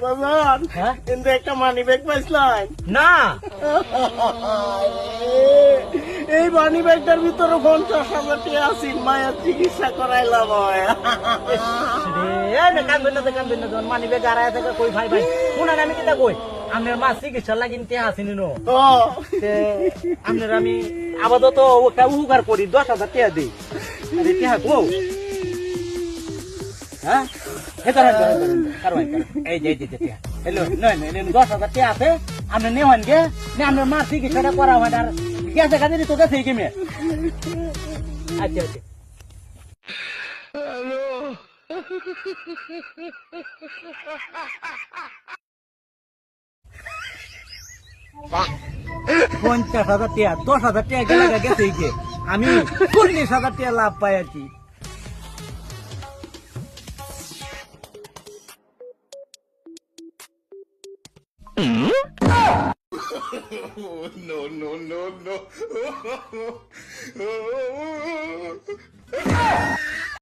বাজান কিন্তু একটা মানি ব্যাগ পাইছিলাম না এই মানি ব্যাগটার ভিতরে 50,000 টাকা আছে মায়ের চিকিৎসা করাইলাম কান্দবেন না মানি ব্যাগ আড়াই টাকা কই ভাই ভাই শুনান আমি কিতা কই আপনার মা চিকিৎসা লাগি নিতে আসেনি নো আপনার আমি আপাতত একটা উপকার করি 10,000 টাকা দিই আরে টাকা কো হ্যাঁ এই যে হ্যালো নয় 10,000 টাকা আছে আপনি নেওয়ান গে আপনার মা চিকিৎসাটা করা হয় আর গেছে কাজে তো গেছে কি মেয়ে আচ্ছা আচ্ছা পঞ্চাশ হাজার টাকা 10,000 টাকা গেলে গেছে কি আমি 40,000 টাকা লাভ পাই আর কি No, no, no, no.